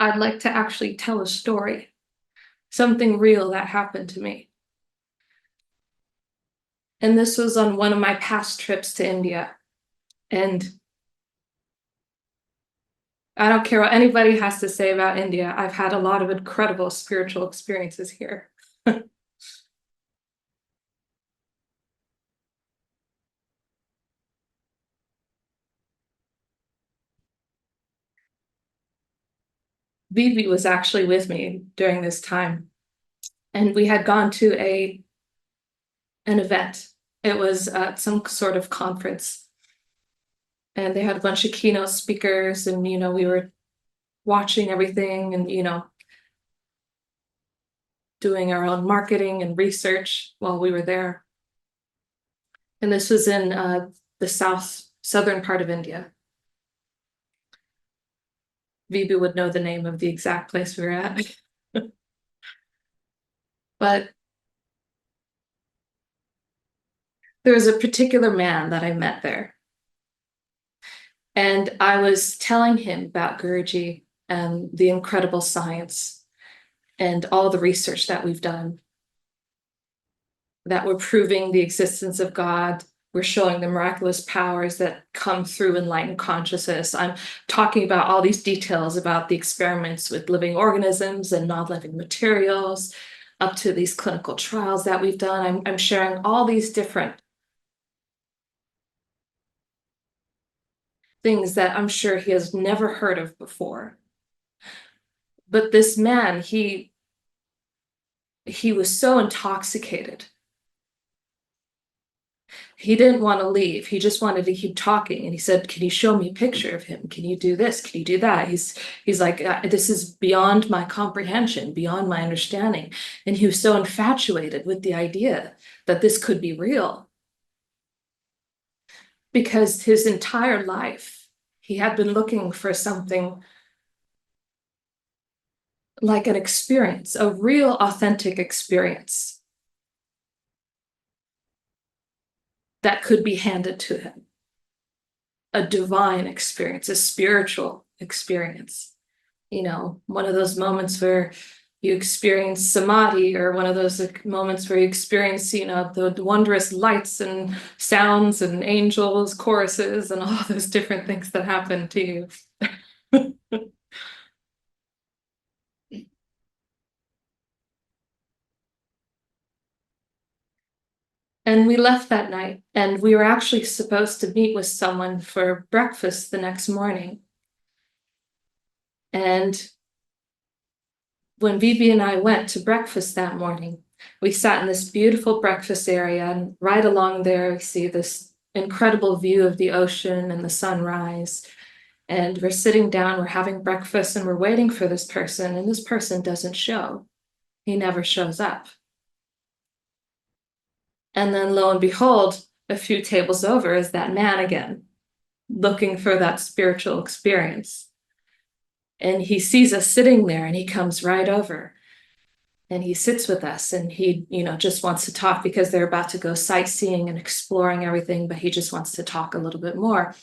I'd like to actually tell a story, something real that happened to me. And this was on one of my past trips to India. And I don't care what anybody has to say about India. I've had a lot of incredible spiritual experiences here. Vivi was actually with me during this time, and we had gone to an event. It was some sort of conference, and they had a bunch of keynote speakers, and we were watching everything, and doing our own marketing and research while we were there. And this was in the southern part of India. Vivi would know the name of the exact place we were at. But there was a particular man that I met there. And I was telling him about Guruji and the incredible science and all the research that we've done, that we're proving the existence of God. We're showing the miraculous powers that come through enlightened consciousness. I'm talking about all these details about the experiments with living organisms and non-living materials, up to these clinical trials that we've done. I'm sharing all these different things that I'm sure he has never heard of before. But this man, he was so intoxicated. He didn't want to leave. He just wanted to keep talking. And he said, "Can you show me a picture of him? Can you do this? Can you do that?" He's like, "This is beyond my comprehension, beyond my understanding." And he was so infatuated with the idea that this could be real. Because his entire life, he had been looking for something like an experience, a real authentic experience that could be handed to him. A divine experience, a spiritual experience. One of those moments where you experience samadhi, or one of those moments where you experience, the wondrous lights and sounds and angels, choruses, and all those different things that happen to you. And we left that night, and we were actually supposed to meet with someone for breakfast the next morning. And when Vivi and I went to breakfast that morning, we sat in this beautiful breakfast area, and right along there, we see this incredible view of the ocean and the sunrise. And we're sitting down, we're having breakfast, and we're waiting for this person, and this person doesn't show. He never shows up. And then lo and behold, a few tables over is that man again, looking for that spiritual experience. And he sees us sitting there, and he comes right over and he sits with us, and he, just wants to talk because they're about to go sightseeing and exploring everything, but he just wants to talk a little bit more.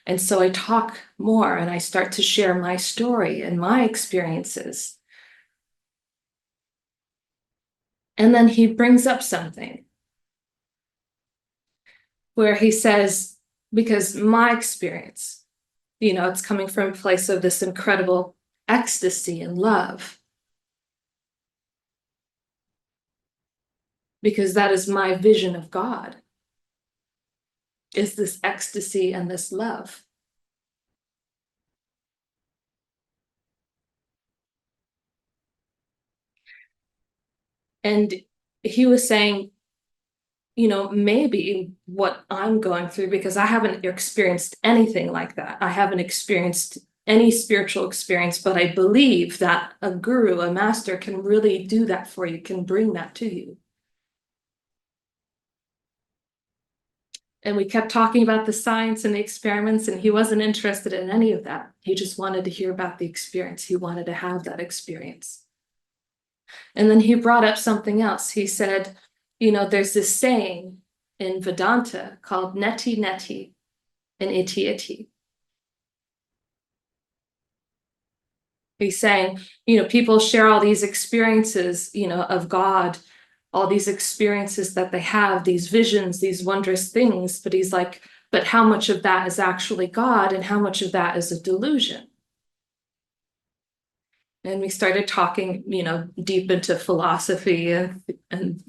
And so I talk more, and I start to share my story and my experiences. And then he brings up something where he says, because my experience, it's coming from a place of this incredible ecstasy and love. Because that is my vision of God, is this ecstasy and this love. And he was saying, maybe what I'm going through, because I haven't experienced anything like that. I haven't experienced any spiritual experience, but I believe that a guru, a master, can really do that for you, can bring that to you. And we kept talking about the science and the experiments, and he wasn't interested in any of that. He just wanted to hear about the experience. He wanted to have that experience. And then he brought up something else. He said, there's this saying in Vedanta called neti neti and iti iti. He's saying, people share all these experiences, of God, all these experiences that they have, these visions, these wondrous things. But he's like, but how much of that is actually God and how much of that is a delusion? And we started talking, deep into philosophy and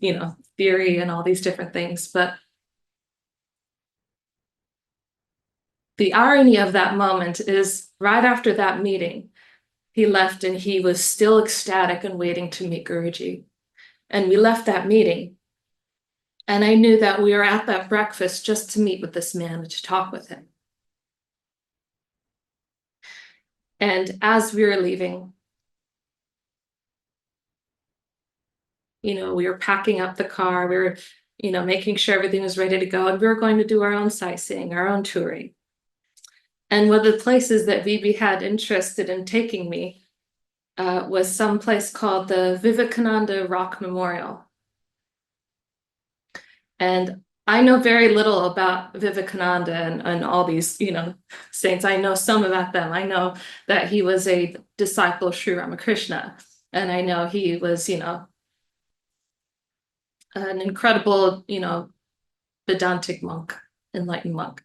theory and all these different things. But the irony of that moment is right after that meeting, he left and he was still ecstatic and waiting to meet Guruji. And we left that meeting. And I knew that we were at that breakfast just to meet with this man and to talk with him. And as we were leaving, we were packing up the car, we were, making sure everything was ready to go. And we were going to do our own sightseeing, our own touring. And one of the places that Vivi had interested in taking me was some place called the Vivekananda Rock Memorial. And I know very little about Vivekananda and all these, saints. I know some about them. I know that he was a disciple of Sri Ramakrishna. And I know he was, an incredible, Vedantic monk, enlightened monk.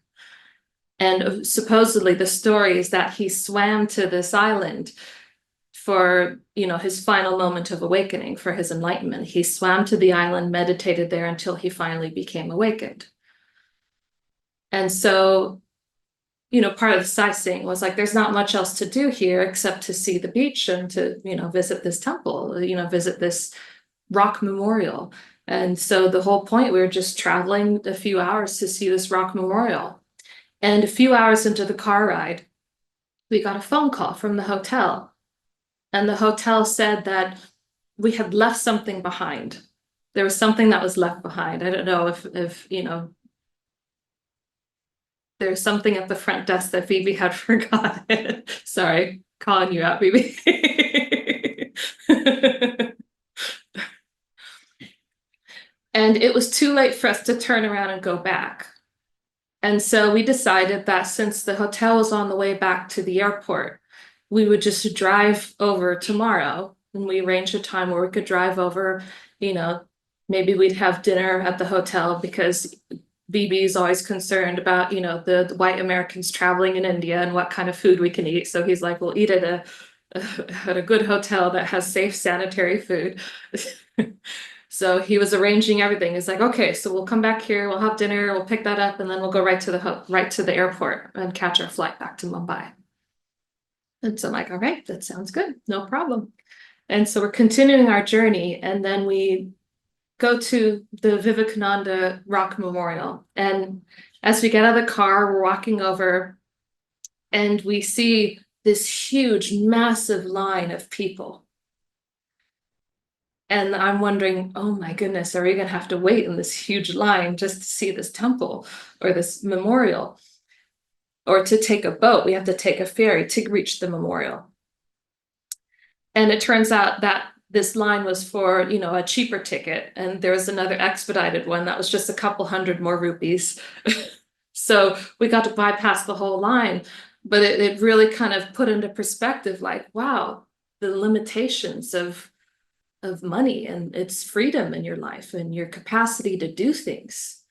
And supposedly the story is that he swam to this island for, his final moment of awakening, for his enlightenment. He swam to the island, meditated there until he finally became awakened. And so, part of the sightseeing was like, there's not much else to do here except to see the beach and to, visit this temple, visit this rock memorial. And so the whole point, we were just traveling a few hours to see this rock memorial. And a few hours into the car ride, we got a phone call from the hotel. And the hotel said that we had left something behind. There was something that was left behind. I don't know if there's something at the front desk that Phoebe had forgotten. Sorry, calling you out, Phoebe. And it was too late for us to turn around and go back. And so we decided that since the hotel was on the way back to the airport, we would just drive over tomorrow. And we arranged a time where we could drive over, maybe we'd have dinner at the hotel because BB is always concerned about, the white Americans traveling in India and what kind of food we can eat. So he's like, we'll eat at a good hotel that has safe sanitary food. So he was arranging everything. He's like, okay, so we'll come back here, we'll have dinner, we'll pick that up, and then we'll go right to the airport and catch our flight back to Mumbai. And so I'm like, all right, that sounds good, no problem. And so we're continuing our journey, and then we go to the Vivekananda Rock Memorial. And as we get out of the car, we're walking over, and we see this huge, massive line of people. And I'm wondering, oh my goodness, are we going to have to wait in this huge line just to see this temple or this memorial? Or to take a boat, we have to take a ferry to reach the memorial. And it turns out that this line was for, a cheaper ticket. And there was another expedited one that was just a couple hundred more rupees. So we got to bypass the whole line. But it really kind of put into perspective, like, wow, the limitations of money and its freedom in your life and your capacity to do things.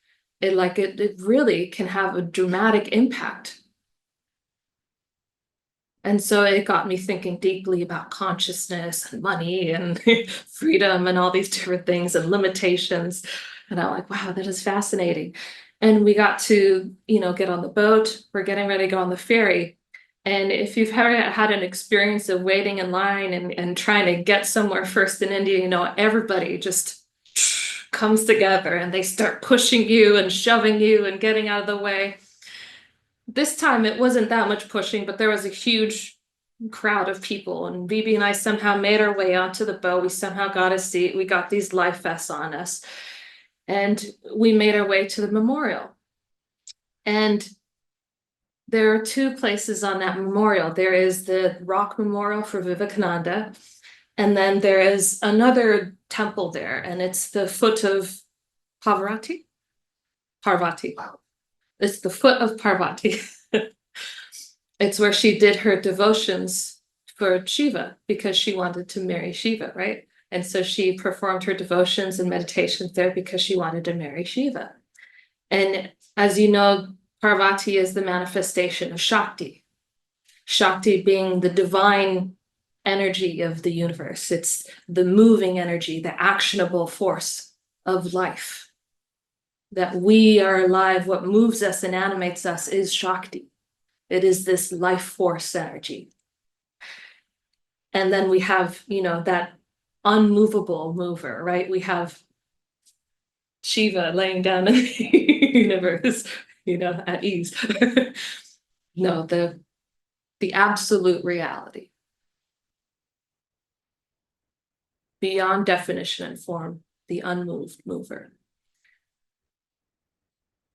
It really can have a dramatic impact. And so it got me thinking deeply about consciousness and money and freedom and all these different things and limitations. And I'm like, wow, that is fascinating. And we got to, get on the boat. We're getting ready to go on the ferry. And if you've ever had an experience of waiting in line and trying to get somewhere first in India, everybody just comes together and they start pushing you and shoving you and getting out of the way. This time it wasn't that much pushing, but there was a huge crowd of people. And Bibi and I somehow made our way onto the boat. We somehow got a seat. We got these life vests on us. And we made our way to the memorial. And there are two places on that memorial. There is the rock memorial for Vivekananda, and then there is another temple there, and it's the foot of Parvati. It's the foot of Parvati. It's where she did her devotions for Shiva because she wanted to marry Shiva, right? And so she performed her devotions and meditations there because she wanted to marry Shiva. And as you know, Parvati is the manifestation of Shakti. Shakti being the divine energy of the universe. It's the moving energy, the actionable force of life. That we are alive, what moves us and animates us is Shakti. It is this life force energy. And then we have, that unmovable mover, right? We have Shiva laying down in the universe, at ease. No, the absolute reality. Beyond definition and form, the unmoved mover.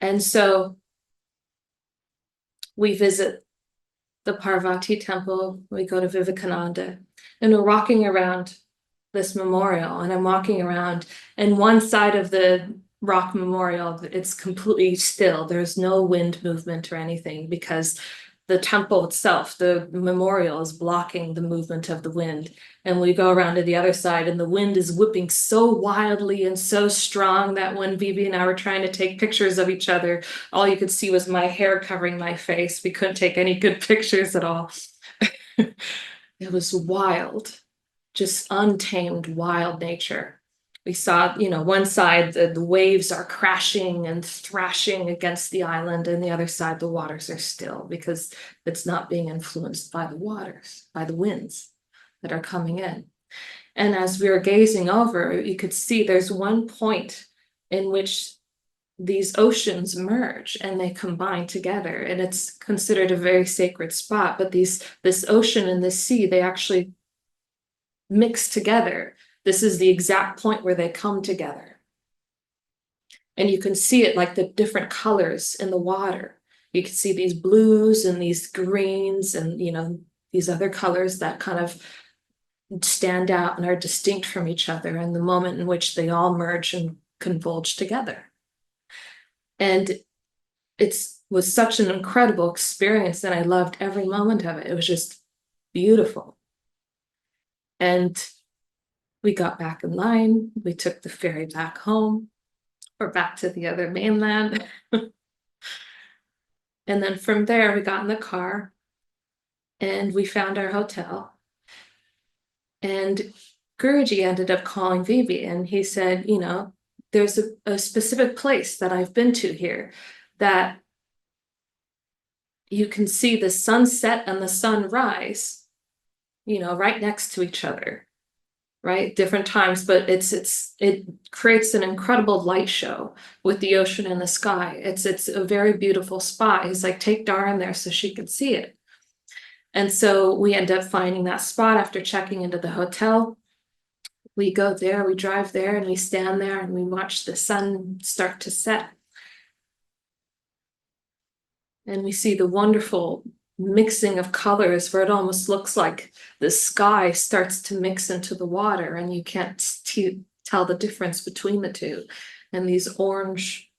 And so we visit the Parvati temple, we go to Vivekananda, and we're walking around this memorial, and I'm walking around, and one side of the rock memorial, it's completely still. There's no wind movement or anything because the temple itself, the memorial, is blocking the movement of the wind. And we go around to the other side, and the wind is whipping so wildly and so strong that when Bibi and I were trying to take pictures of each other, all you could see was my hair covering my face. We couldn't take any good pictures at all. It was wild, just untamed, wild nature. We saw, one side, the waves are crashing and thrashing against the island, and the other side, the waters are still because it's not being influenced by the waters, by the winds that are coming in. And as we were gazing over, you could see there's one point in which these oceans merge and they combine together, and it's considered a very sacred spot. But this ocean and this sea, they actually mix together. This is the exact point where they come together. And you can see it like the different colors in the water. You can see these blues and these greens and, these other colors that kind of stand out and are distinct from each other, and the moment in which they all merge and converge together. And it was such an incredible experience, and I loved every moment of it. It was just beautiful. And we got back in line. We took the ferry back home or back to the other mainland. And then from there, we got in the car and we found our hotel. And Guruji ended up calling Vivi, and he said, there's a specific place that I've been to here that you can see the sunset and the sunrise, right next to each other. Right? Different times, but it creates an incredible light show with the ocean and the sky. It's a very beautiful spot. He's like, take Dahryn there so she can see it. And so we end up finding that spot after checking into the hotel. We go there, we drive there, and we stand there and we watch the sun start to set. And we see the wonderful mixing of colors where it almost looks like the sky starts to mix into the water and you can't tell the difference between the two, and these orange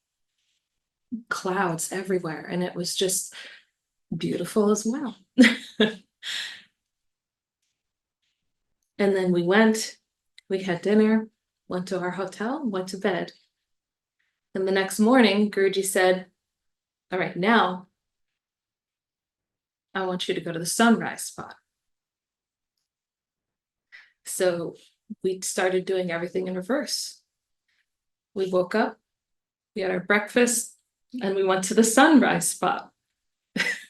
clouds everywhere, and it was just beautiful as well. And then we had dinner, went to our hotel, went to bed. And the next morning Guruji said, all right, now I want you to go to the sunrise spot. So we started doing everything in reverse. We woke up, we had our breakfast, and we went to the sunrise spot.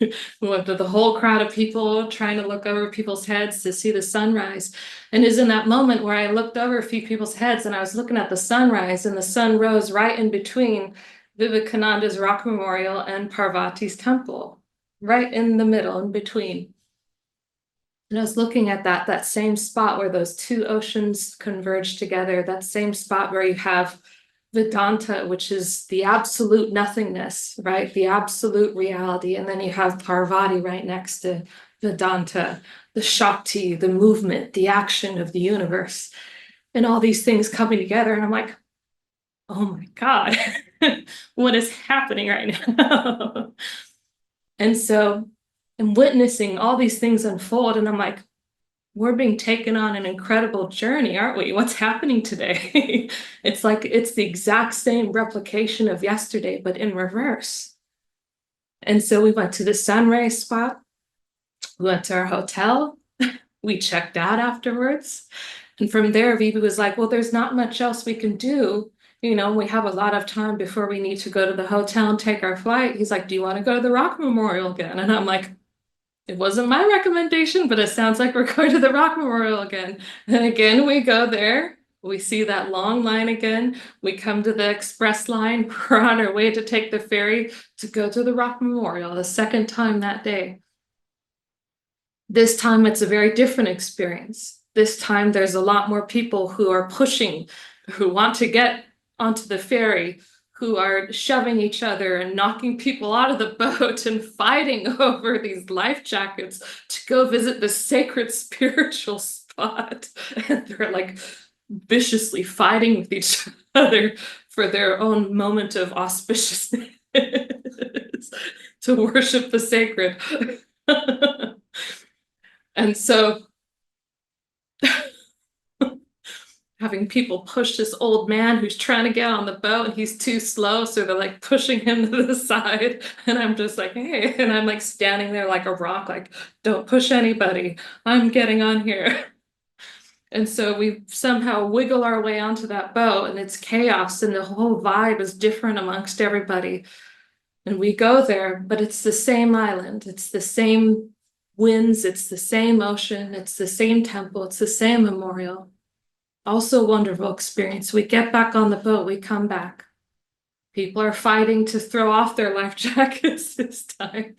We went to the whole crowd of people trying to look over people's heads to see the sunrise. And it was in that moment where I looked over a few people's heads and I was looking at the sunrise, and the sun rose right in between Vivekananda's rock memorial and Parvati's temple. Right in the middle, in between. And I was looking at that same spot where those two oceans converge together, that same spot where you have Vedanta, which is the absolute nothingness, right? The absolute reality. And then you have Parvati right next to Vedanta, the Shakti, the movement, the action of the universe, and all these things coming together. And I'm like, oh my God, what is happening right now? And so I'm witnessing all these things unfold, and I'm like, we're being taken on an incredible journey, aren't we? What's happening today? It's like it's the exact same replication of yesterday, but in reverse. And so we went to the sunrise spot, we went to our hotel, we checked out afterwards. And from there, Vivi was like, well, there's not much else we can do. You know, we have a lot of time before we need to go to the hotel and take our flight. He's like, do you want to go to the Rock Memorial again? And I'm like, it wasn't my recommendation, but it sounds like we're going to the Rock Memorial again. And again, we go there. We see that long line again. We come to the express line. We're on our way to take the ferry to go to the Rock Memorial the second time that day. This time it's a very different experience. This time there's a lot more people who are pushing, who want to get onto the ferry, who are shoving each other and knocking people out of the boat and fighting over these life jackets to go visit the sacred spiritual spot. And they're like viciously fighting with each other for their own moment of auspiciousness to worship the sacred. And so having people push this old man who's trying to get on the boat and he's too slow, so they're like pushing him to the side, and I'm just like, hey, and I'm like standing there like a rock, like, don't push anybody, I'm getting on here. And so we somehow wiggle our way onto that boat, and it's chaos, and the whole vibe is different amongst everybody. And we go there, but it's the same island, it's the same winds, it's the same ocean, it's the same temple, it's the same memorial. Also a wonderful experience. We get back on the boat, we come back. People are fighting to throw off their life jackets this time.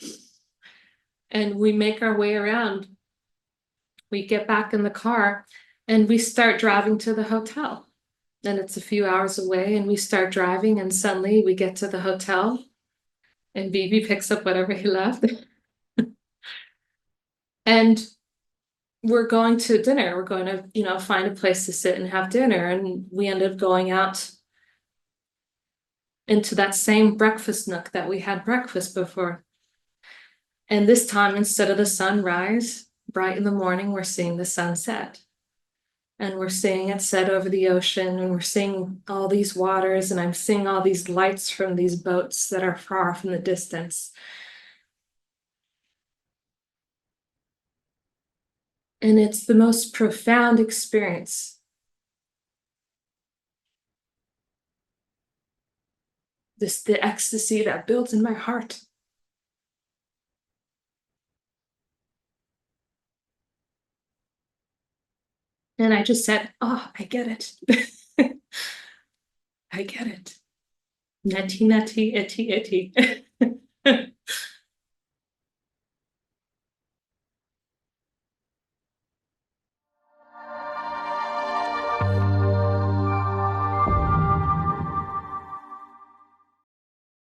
And we make our way around. We get back in the car and we start driving to the hotel. And it's a few hours away, and we start driving, and suddenly we get to the hotel and Vivi picks up whatever he left. And we're going to dinner. We're going to, you know, find a place to sit and have dinner. And we ended up going out into that same breakfast nook that we had breakfast before. And this time, instead of the sunrise, bright in the morning, we're seeing the sunset. And we're seeing it set over the ocean, and we're seeing all these waters, and I'm seeing all these lights from these boats that are far off in the distance. And it's the most profound experience. The ecstasy that builds in my heart. And I just said, oh, I get it. I get it. Netty, netty, itty, itty.